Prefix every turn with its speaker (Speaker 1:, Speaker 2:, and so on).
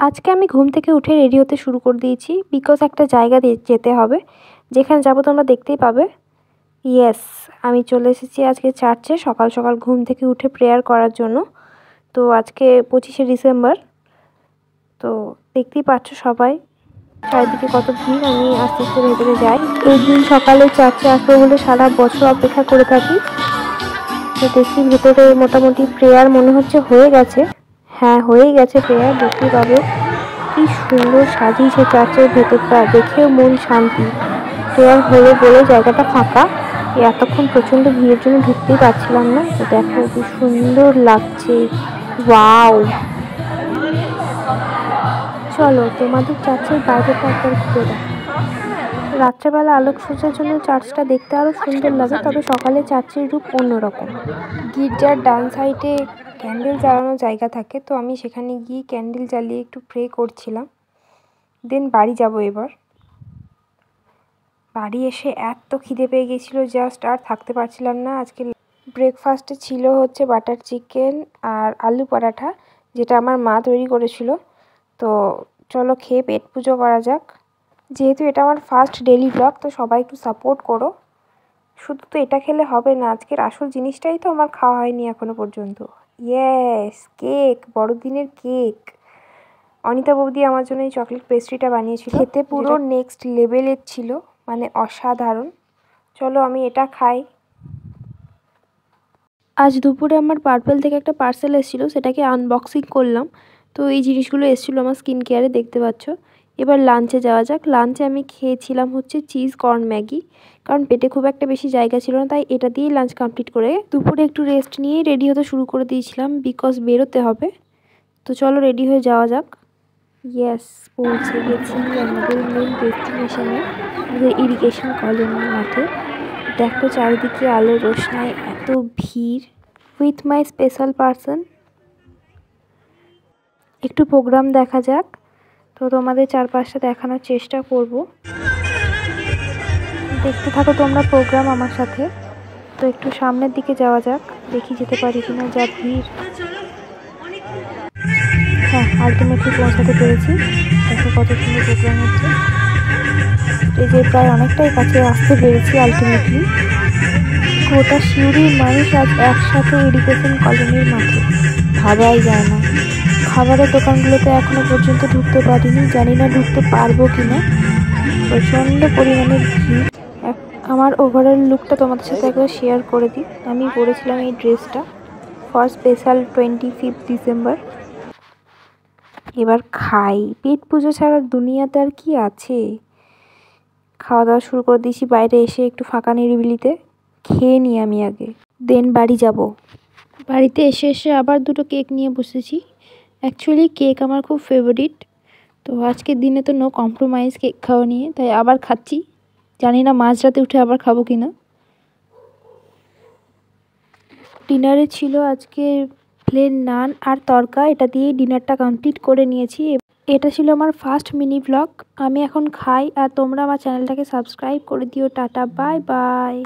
Speaker 1: আজকে আমি ঘুম থেকে উঠে রেডি হতে শুরু করে দিয়েছি বিকজ একটা জায়গা যেতে হবে, যেখানে যাবো তোমরা দেখতেই পাবে। ইয়েস, আমি চলে এসেছি আজকে চার্চে সকাল সকাল ঘুম থেকে উঠে প্রেয়ার করার জন্য। তো আজকে 25শে ডিসেম্বর, তো দেখতেই পাচ্ছ সবাই চারিদিকে কত ভিড়। আমি আস্তে আস্তে ভেতরে যাই। এই দিন সকালে চার্চে আসবো বলে সারা বছর অপেক্ষা করে থাকি। তো দেখি ভেতরে মোটামুটি প্রেয়ার মনে হচ্ছে হয়ে গেছে। হ্যাঁ, হয়েই গেছে প্রেয়ার, দেখতেই পাবে কি সুন্দর সাজিয়েছে চার্চের ভেতরটা, দেখেও মন শান্তি। প্রেয়ার হয়ে বলে জায়গাটা ফাঁকা, এতক্ষণ প্রচন্ড ভিড়ের জন্য ঢুকতেই পারছিলাম না। তো দেখো কি সুন্দর লাগছে, ওয়াও। চলো তোমাদের চার্চের বাইরেটা একবার ঘুরে দেখো। রাত্রেবেলা আলোকসজ্জার জন্য চার্চটা দেখতে আরো সুন্দর লাগে, তবে সকালে চার্চের রূপ অন্যরকম। গির্জার ডান সাইডে ক্যান্ডেল জ্বালানোর জায়গা থাকে, তো আমি সেখানে গিয়ে ক্যান্ডেল জ্বালিয়ে একটু প্রে করছিলাম। দেন বাড়ি যাব এবার। বাড়ি এসে এত খিদে পেয়ে গেছিলো, জাস্ট আর থাকতে পারছিলাম না। আজকে ব্রেকফাস্টে ছিল হচ্ছে বাটার চিকেন আর আলু পরাঠা, যেটা আমার মা তৈরি করেছিল। তো চলো খেয়ে পেট পুজো করা যাক। যেহেতু এটা আমার ফার্স্ট ডেইলি ব্লগ, তো সবাই একটু সাপোর্ট করো। শুধু তো এটা খেলে হবে না, আজকের আসল জিনিসটাই তো আমার খাওয়া হয়নি এখনো পর্যন্ত। ইয়েস, কেক, বড়দিনের কেক। অনিতা বৌদি আমার জন্য এই চকলেট পেস্ট্রিটা বানিয়েছিল, খেতে পুরো নেক্সট লেভেলের ছিল, মানে অসাধারণ। চলো আমি এটা খাই। আজ দুপুরে আমার পার্পেল থেকে একটা পার্সেল এসেছিলো, সেটাকে আনবক্সিং করলাম। তো এই জিনিসগুলো এসেছিলো আমার স্কিন কেয়ারে, দেখতে পাচ্ছ। এবার লাঞ্চে যাওয়া যাক। লাঞ্চে আমি খেয়েছিলাম হচ্ছে চিজ কর্ন ম্যাগি, কারণ পেটে খুব একটা বেশি জায়গা ছিল না, তাই এটা দিয়েই লাঞ্চ কমপ্লিট করে দুপুরে একটু রেস্ট নিয়ে রেডি হতে শুরু করে দিয়েছিলাম, বিকজ বেরোতে হবে। তো চলো রেডি হয়ে যাওয়া যাক। ইয়েস, পৌঁছে গেছি আমাদের মেন ডেস্টিনেশনে, আমাদের ইরিগেশন কলোনির মাঠে। দেখো চারিদিকে আলো রোশনায় এত ভিড়। With my special person. একটু প্রোগ্রাম দেখা যাক। তো তোমাদের চারপাশটা দেখানোর চেষ্টা করব, দেখতে থাকো তোমরা প্রোগ্রাম আমার সাথে। তো একটু সামনের দিকে যাওয়া যাক, দেখি যেতে পারি কিনা, যা ভিড়। হ্যাঁ, আলটিমেটলি পৌঁছাতে পেরেছি। দেখো কত সুন্দর প্রোগ্রাম হচ্ছে। এই যে প্রায় অনেকটাই কাছে আসতে পেরেছি আলটিমেটলি। গোটা সিউড়ির মানুষ আজ একসাথে ইরিগেশন কলোনির মাঠে, ভাবাই যায় না। খাবারের দোকানগুলোতে এখনো পর্যন্ত ঢুকতে পারিনি, জানি না ঢুকতে পারবো কিনা। প্রচণ্ড পরিমাণে ভিড়। আমার ওভারঅল লুকটা তোমাদের সাথে একবার শেয়ার করে দিই। আমি পরেছিলাম এই ড্রেসটা ফর স্পেশাল 25 ডিসেম্বর। এবার খাই, পেট পুজো ছাড়া দুনিয়াতে আর কি আছে। খাওয়া দাওয়া শুরু করে দিয়েছি বাইরে এসে, একটু ফাঁকা নিরিবিলিতে। খেয়ে নিই আমি আগে, দেন বাড়ি যাব। বাড়িতে এসে আবার দুটো কেক নিয়ে বসেছি। অ্যাকচুয়ালি কেক আমার খুব ফেভারিট, তো আজকের দিনে তো নো কম্প্রোমাইজ কেক খাওয়া নিয়ে, তাই আবার খাচ্ছি। জানি না মাঝরাতে উঠে আবার খাবো কিনা। ডিনারে ছিল আজকে প্লেন নান আর তরকা, এটা দিয়ে ডিনারটা কমপ্লিট করে নিয়েছি। এটা ছিল আমার ফার্স্ট মিনি ব্লগ। আমি এখন খাই, আর তোমরা আমার চ্যানেলটাকে সাবস্ক্রাইব করে দিও। Tata, bye bye.